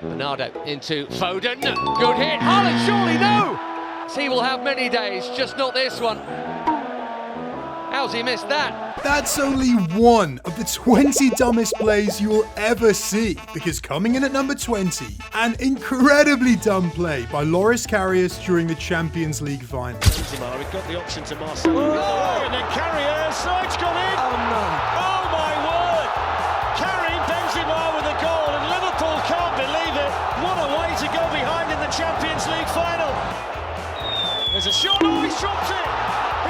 Bernardo into Foden. Good hit. Haaland, surely no! He will have many days, just not this one. How's he missed that? That's only one of the 20 dumbest plays you will ever see, because coming in at number 20, an incredibly dumb play by Loris Karius during the Champions League final. Benzema, we've got the option to Marcelo. Oh, and then Karius, oh, it's gone in! Oh no! Oh my word! Karim Benzema with a goal, and Liverpool can't believe it. What a way to go behind in the Champions League final. There's a shot, oh, he's dropped it!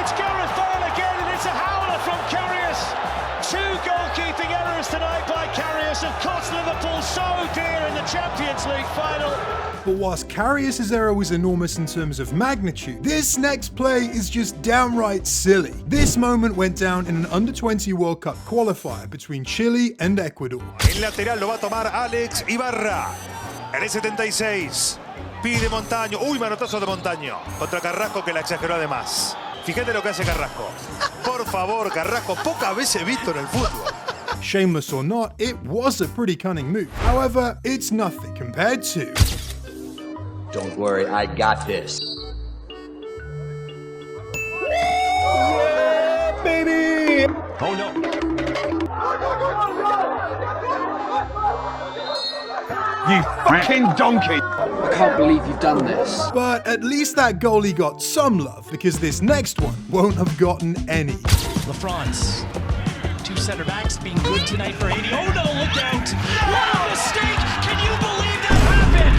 It's Gareth Bale again, and it's a howler from Karius. Two goalkeeping errors tonight by Karius have cost Liverpool so dear in the Champions League final. But whilst Karius' error was enormous in terms of magnitude, this next play is just downright silly. This moment went down in an Under-20 World Cup qualifier between Chile and Ecuador. El lateral lo va a tomar Alex Ibarra. En el 76. Pide Montaño. Uy, manotazo de Montaño. Contra Carrasco, que la exageró además. Fíjate lo que hace Carrasco. Por favor, Carrasco, pocas veces visto en el fútbol. Shameless or not, it was a pretty cunning move. However, it's nothing compared to... Don't worry, I got this. Yeah, baby! Oh no. You fucking donkey! I can't believe you've done this. But at least that goalie got some love, because this next one won't have gotten any. LaFrance. Two center backs being good tonight for Haiti. Oh no, look out! What a mistake! Can you believe that happened?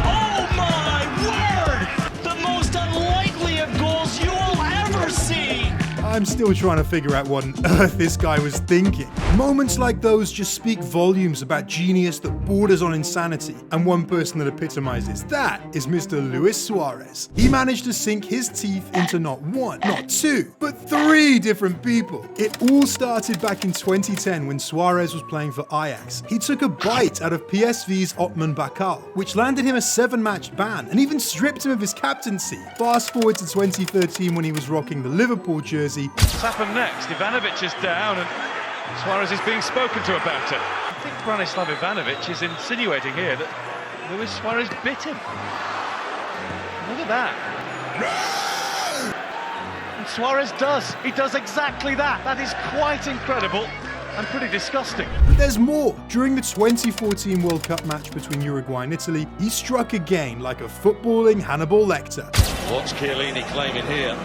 Oh my word! The most unlikely of goals you will ever see! I'm still trying to figure out what on earth this guy was thinking. Moments like those just speak volumes about genius that borders on insanity, and one person that epitomizes that is Mr. Luis Suarez. He managed to sink his teeth into not one, not two, but three different people. It all started back in 2010 when Suarez was playing for Ajax. He took a bite out of PSV's Otman Bakal, which landed him a 7-match ban and even stripped him of his captaincy. Fast forward to 2013 when he was rocking the Liverpool jersey. What's happened next? Ivanovic is down and Suarez is being spoken to about it. I think Branislav Ivanovic is insinuating here that Luis Suarez bit him. Look at that. And Suarez does. He does exactly that. That is quite incredible and pretty disgusting. But there's more. During the 2014 World Cup match between Uruguay and Italy, he struck again like a footballing Hannibal Lecter. What's Chiellini claiming here?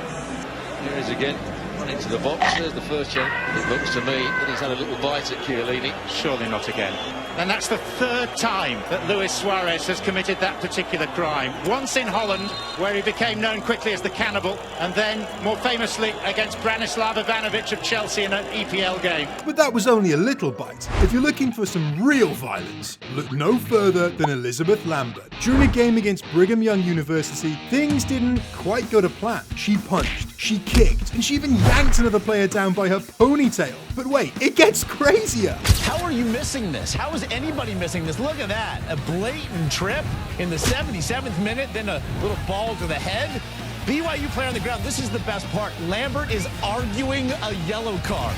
Here he is again, running to the box. There's the first chance. It looks to me that he's had a little bite at Chiellini. Surely not again. And that's the third time that Luis Suarez has committed that particular crime. Once in Holland, where he became known quickly as the cannibal, and then, more famously, against Branislav Ivanovic of Chelsea in an EPL game. But that was only a little bite. If you're looking for some real violence, look no further than Elizabeth Lambert. During a game against Brigham Young University, things didn't quite go to plan. She punched, she kicked, and she even yanked another player down by her ponytail. But wait, it gets crazier. How are you missing this? How is anybody missing this? Look at that. A blatant trip in the 77th minute, then a little ball to the head. BYU player on the ground. This is the best part. Lambert is arguing a yellow card.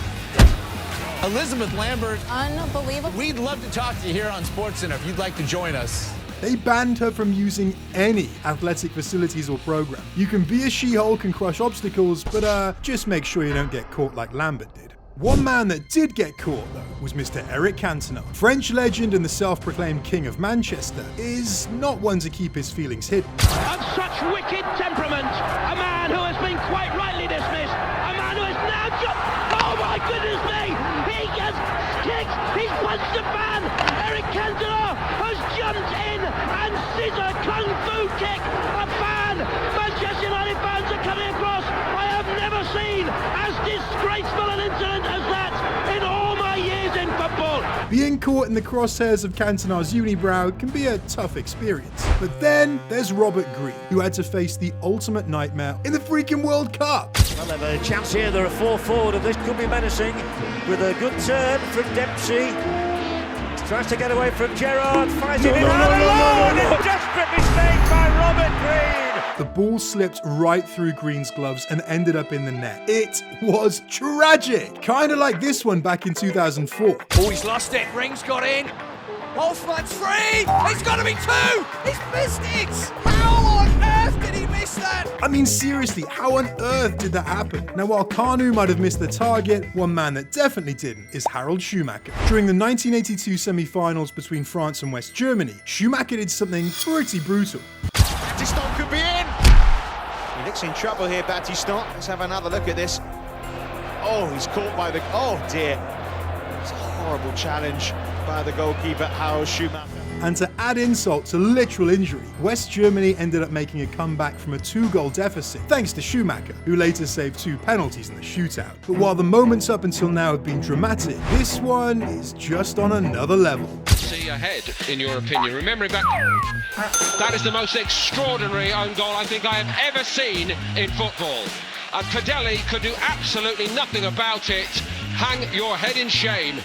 Elizabeth Lambert. Unbelievable. We'd love to talk to you here on SportsCenter if you'd like to join us. They banned her from using any athletic facilities or program. You can be a She-Hulk and crush obstacles, but just make sure you don't get caught like Lambert did. One man that did get caught, though, was Mr. Eric Cantona. French legend and the self-proclaimed King of Manchester is not one to keep his feelings hidden. Of such wicked temperament, a man who has been quite rightly dismissed, a man who has now jumped, oh my goodness me, he has kicked, he's punched a fan, Eric Cantona has jumped in and scissor kung fu kick a fan. Manchester United fans are coming across. I have never seen as disgraceful an incident as that in all my years in football. Being caught in the crosshairs of Cantona's unibrow can be a tough experience. But then there's Robert Green, who had to face the ultimate nightmare in the freaking World Cup. Well, they've a chance here. There are 4 forward, and this could be menacing with a good turn from Dempsey. Tries to get away from Gerrard, finds it in. A desperate mistake by Robert Green. the ball slipped right through Green's gloves and ended up in the net. It was tragic, kind of like this one back in 2004. Oh, he's lost it. Ring's got in. Hoffman's free. It's got to be two. He's missed it. How on earth did he miss that? I mean, seriously, how on earth did that happen? Now, while Kanu might have missed the target, one man that definitely didn't is Harald Schumacher. During the 1982 semi-finals between France and West Germany, Schumacher did something pretty brutal. Battiston could be in. He looks in trouble here, Battiston. Let's have another look at this. Oh, he's caught by the... Oh, dear. It's a horrible challenge by the goalkeeper, Harald Schumacher. And to add insult to literal injury, West Germany ended up making a comeback from a 2-goal deficit, thanks to Schumacher, who later saved 2 penalties in the shootout. But while the moments up until now have been dramatic, this one is just on another level. See ahead, in your opinion, remembering back, that is the most extraordinary own goal I think I have ever seen in football. And Cadelli could do absolutely nothing about it. Hang your head in shame.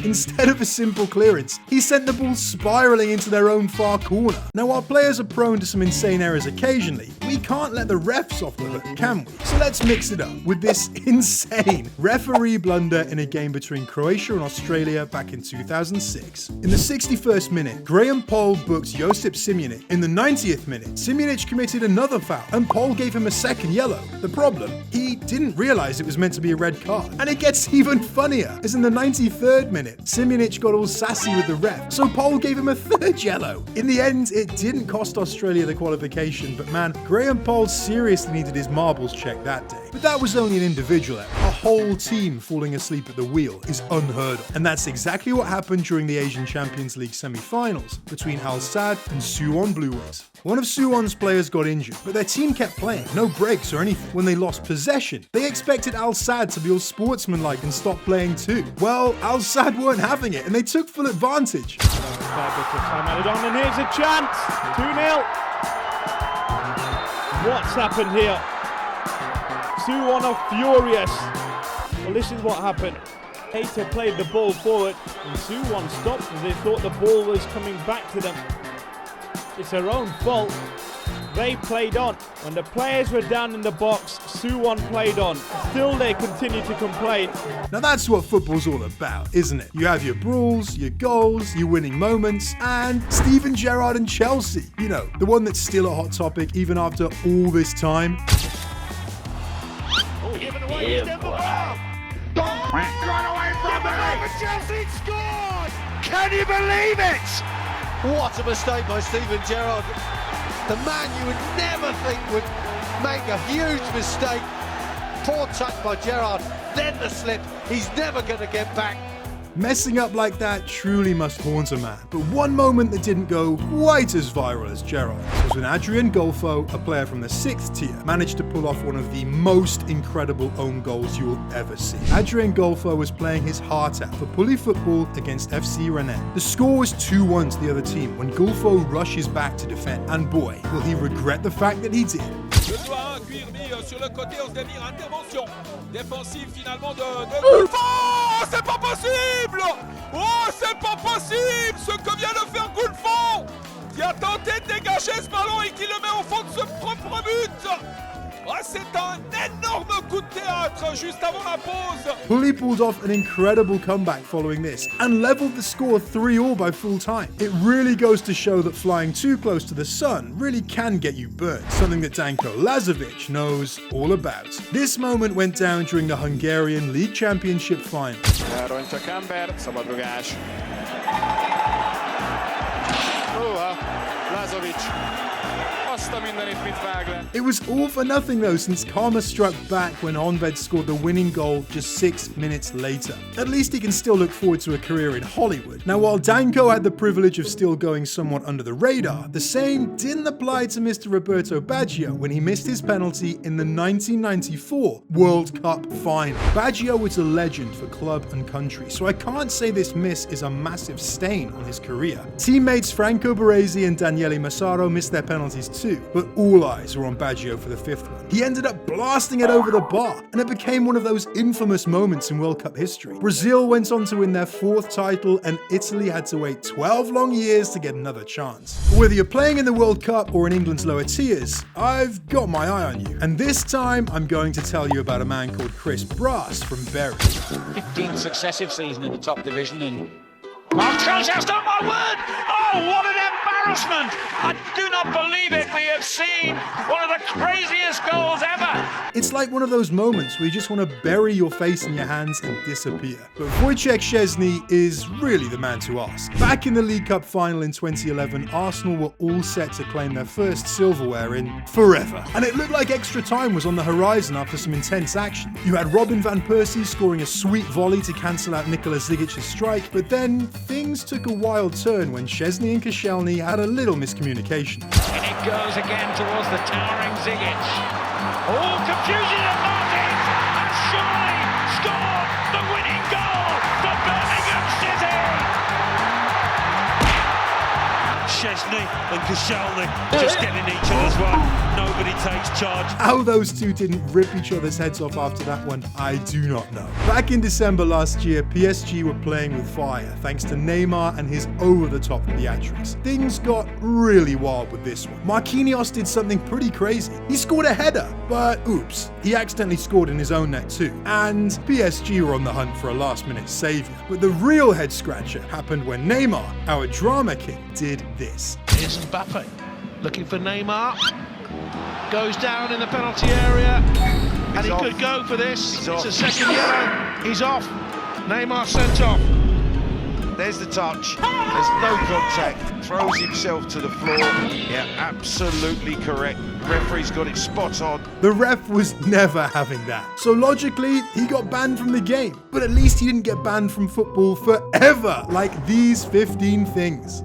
Instead of a simple clearance, he sent the ball spiraling into their own far corner. Now, while players are prone to some insane errors occasionally, we can't let the refs off the hook, can we? So let's mix it up with this insane referee blunder in a game between Croatia and Australia back in 2006. In the 61st minute, Graham Poll booked Josip Simjanic. In the 90th minute, Simjanic committed another foul, and Poll gave him a second yellow. The problem? He didn't realise it was meant to be a red card. And it gets even funnier, as in the 93rd minute, Simjanic got all sassy with the ref, so Poll gave him a third yellow. In the end, it didn't cost Australia the qualification, but man, Graham Poll seriously needed his marbles checked that day. But that was only an individual error. A whole team falling asleep at the wheel is unheard of. And that's exactly what happened during the Asian Champions League semi-finals between Al Sadd and Suwon Bluewings. One of Suwon's players got injured, but their team kept playing, no breaks or anything. When they lost possession, they expected Al Sadd to be all sportsmanlike and stop playing too. Well, Al Sadd weren't having it, and they took full advantage. And here's a chance. 2-0. What's happened here? Suwon are furious. Well, this is what happened. Keita played the ball forward, and Suwon stopped as they thought the ball was coming back to them. It's their own fault. They played on. When the players were down in the box, Suwon played on. Still, they continue to complain. Now that's what football's all about, isn't it? You have your brawls, your goals, your winning moments, and Steven Gerrard and Chelsea. You know, the one that's still a hot topic even after all this time. Oh, given away. Run away from it! Chelsea scored! Can you believe it? What a mistake by Steven Gerrard. The man you would never think would make a huge mistake. Poor touch by Gerrard, then the slip. He's never going to get back. Messing up like that truly must haunt a man. But one moment that didn't go quite as viral as Gerrard's was when Adrian Golfo, a player from the 6th tier, managed to pull off one of the most incredible own goals you will ever see. Adrian Golfo was playing his heart out for Pully Football against FC Rennes. The score was 2-1 to the other team when Golfo rushes back to defend. And boy, will he regret the fact that he did. Sur le côté, Ozdemir, intervention défensive finalement de Golfo. Oh, c'est pas possible! Oh, c'est pas possible! Ce que vient de faire Golfo, qui a tenté de dégager ce ballon et qui le met au fond de ce propre but. Oh, c'est un énorme coup de théâtre juste avant la pause. Pully pulled off an incredible comeback following this and leveled the score 3-3 by full time. It really goes to show that flying too close to the sun really can get you burnt, something that Danko Lazovic knows all about. This moment went down during the Hungarian League Championship final. Rontja Kamber, szabadrugás. Lazovic. It was all for nothing though, since karma struck back when Honved scored the winning goal just 6 minutes later. At least he can still look forward to a career in Hollywood. Now, while Danko had the privilege of still going somewhat under the radar, the same didn't apply to Mr. Roberto Baggio when he missed his penalty in the 1994 World Cup final. Baggio was a legend for club and country, so I can't say this miss is a massive stain on his career. Teammates Franco Baresi and Daniele Massaro missed their penalties too, too, but all eyes were on Baggio for the 5th one. He ended up blasting it over the bar, and it became one of those infamous moments in World Cup history. Brazil went on to win their 4th title, and Italy had to wait 12 long years to get another chance. But whether you're playing in the World Cup or in England's lower tiers, I've got my eye on you. And this time, I'm going to tell you about a man called Chris Brass from Bury. 15th successive season in the top division, and Mark Trousdale's not my word! Oh, what an embarrassment! I do not believe it. We have seen one of the craziest goals ever. It's like one of those moments where you just want to bury your face in your hands and disappear. But Wojciech Szczesny is really the man to ask. Back in the League Cup final in 2011, Arsenal were all set to claim their first silverware in forever. And it looked like extra time was on the horizon after some intense action. You had Robin van Persie scoring a sweet volley to cancel out Nikola Zigic's strike, but then things took a wild turn when Szczesny and Koscielny had a little miscommunication. And it goes again towards the towering Zigic. Oh, confusion at Martins, and surely scored the winning goal for Birmingham City. Szczesny and Koscielny just getting each other's way. Nobody takes charge. How those two didn't rip each other's heads off after that one, I do not know. Back in December last year, PSG were playing with fire thanks to Neymar and his over-the-top theatrics. Things got really wild with this one. Marquinhos did something pretty crazy. He scored a header, but oops, he accidentally scored in his own net too. And PSG were on the hunt for a last-minute saviour. But the real head-scratcher happened when Neymar, our drama king, did this. Here's Mbappe looking for Neymar. Goes down in the penalty area, and he could go for this. It's a second yellow. He's off. Neymar sent off. There's the touch. There's no contact. Throws himself to the floor. Yeah, absolutely correct. Referee's got it spot on. The ref was never having that. So logically, he got banned from the game. But at least he didn't get banned from football forever, like these 15 things.